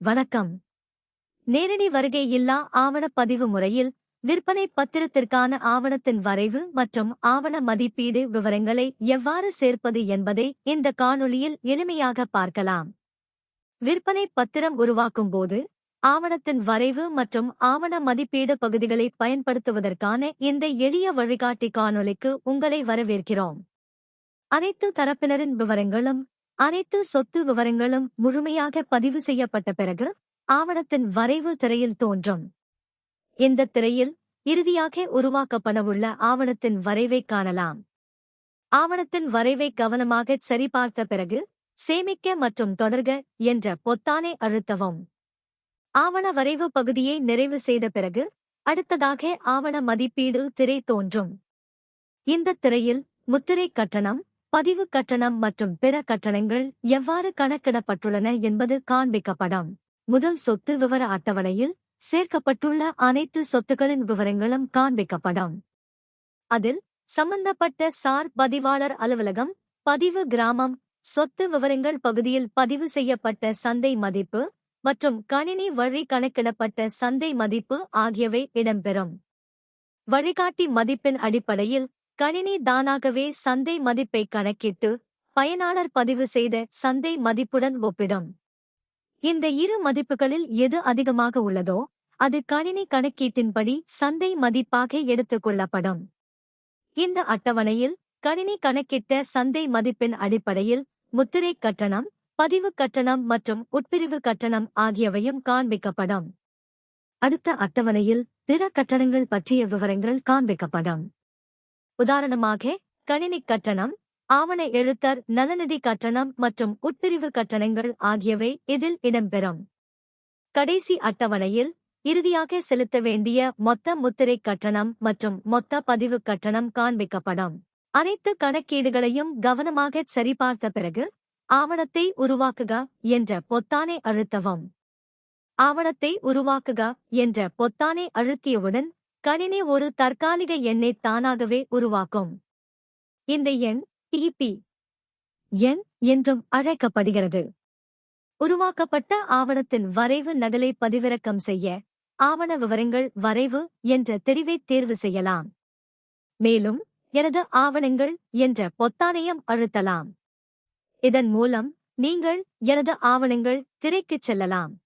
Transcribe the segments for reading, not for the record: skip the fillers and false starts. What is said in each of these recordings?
வணக்கம். நேரடி வருகை இல்லா ஆவணப்பதிவு முறையில் விற்பனை பத்திரத்திற்கான ஆவணத்தின் வரைவு மற்றும் ஆவண மதிப்பீடு விவரங்களை எவ்வாறு சேர்ப்பது என்பதை இந்த காணொளியில் எளிமையாக பார்க்கலாம். விற்பனை பத்திரம் உருவாக்கும் போது ஆவணத்தின் வரைவு மற்றும் ஆவண மதிப்பீடு பகுதிகளை பயன்படுத்துவதற்கான இந்த எளிய வழிகாட்டி காணொளிக்கு உங்களை வரவேற்கிறோம். அனைத்து தரப்பினரின் விவரங்களும் அனைத்து சொத்து விவரங்களும் முழுமையாக பதிவு செய்யப்பட்ட பிறகு ஆவணத்தின் வரைவு திரையில் தோன்றும். இந்த திரையில் இறுதியாக உருவாக்கப்படவுள்ள ஆவணத்தின் வரைவை காணலாம். ஆவணத்தின் வரைவை கவனமாக சரிபார்த்த பிறகு சேமிக்க மற்றும் தொடர்க என்ற பொத்தானை அழுத்தவும். ஆவண வரைவு பகுதியை நிறைவு செய்த பிறகு அடுத்ததாக ஆவண மதிப்பீடு திரை தோன்றும். இந்த திரையில் முத்திரை கட்டணம், பதிவு கட்டணம் மற்றும் பிற கட்டணங்கள் எவ்வாறு கணக்கிடப்பட்டுள்ளன என்பது காண்பிக்கப்படும். முதல் சொத்து விவர அட்டவணையில் சேர்க்கப்பட்டுள்ள அனைத்து சொத்துக்களின் விவரங்களும் காண்பிக்கப்படும். அதில் சம்பந்தப்பட்ட சார் பதிவாளர் அலுவலகம், பதிவு கிராமம், சொத்து விவரங்கள் பகுதியில் பதிவு செய்யப்பட்ட சந்தை மதிப்பு மற்றும் கணினி வழி கணக்கிடப்பட்ட சந்தை மதிப்பு ஆகியவை இடம்பெறும். வழிகாட்டி மதிப்பின் அடிப்படையில் கணினி தானாகவே சந்தை மதிப்பை கணக்கிட்டு பயனாளர் பதிவு செய்த சந்தை மதிப்புடன் ஒப்பிடும். இந்த இரு மதிப்புகளில் எது அதிகமாக உள்ளதோ அது கணினி கணக்கீட்டின்படி சந்தை மதிப்பாக எடுத்துக் கொள்ளப்படும். இந்த அட்டவணையில் கணினி கணக்கிட்ட சந்தை மதிப்பின் அடிப்படையில் முத்திரை கட்டணம், பதிவு கட்டணம் மற்றும் உட்பிரிவு கட்டணம் ஆகியவையும் காண்பிக்கப்படும். அடுத்த அட்டவணையில் பிற கட்டணங்கள் பற்றிய விவரங்கள் காண்பிக்கப்படும். உதாரணமாக கணினி கட்டணம், ஆவண எழுத்தர் நலநிதி கட்டணம் மற்றும் உட்பிரிவு கட்டணங்கள் ஆகியவை இதில் இடம்பெறும். கடைசி அட்டவணையில் இறுதியாக செலுத்த வேண்டிய மொத்த முத்திரை கட்டணம் மற்றும் மொத்த பதிவு கட்டணம் காண்பிக்கப்படும். அனைத்து கணக்கீடுகளையும் கவனமாக சரிபார்த்த பிறகு ஆவணத்தை உருவாக்குக என்ற பொத்தானை அழுத்தவும். ஆவணத்தை உருவாக்குக என்ற பொத்தானை அழுத்தியவுடன் கணினி ஒரு தற்காலிக எண்ணை தானாகவே உருவாக்கும். இந்த எண் டிபி எண் என்றும் அழைக்கப்படுகிறது. உருவாக்கப்பட்ட ஆவணத்தின் வரைவு நகலை பதிவிறக்கம் செய்ய ஆவண விவரங்கள் வரைவு என்ற தெரிவை தேர்வு செய்யலாம். மேலும் எனது ஆவணங்கள் என்ற பொத்தானையும் அழுத்தலாம். இதன் மூலம் நீங்கள் எனது ஆவணங்கள் திரைக்குச் செல்லலாம்.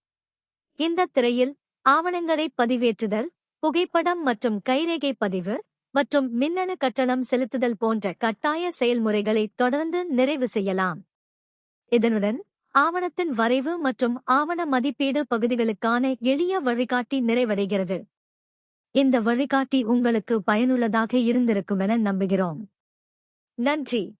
இந்த திரையில் ஆவணங்களை பதிவேற்றுதல், புகைப்படம் மற்றும் கைரேகை பதிவு மற்றும் மின்னணு கட்டணம் செலுத்துதல் போன்ற கட்டாய செயல்முறைகளை தொடர்ந்து நிறைவு செய்யலாம். இதனுடன் ஆவணத்தின் வரைவு மற்றும் ஆவண மதிப்பீடு பகுதிகளுக்கான எளிய வழிகாட்டி நிறைவடைகிறது. இந்த வழிகாட்டி உங்களுக்கு பயனுள்ளதாக இருந்திருக்குமென நம்புகிறோம். நன்றி.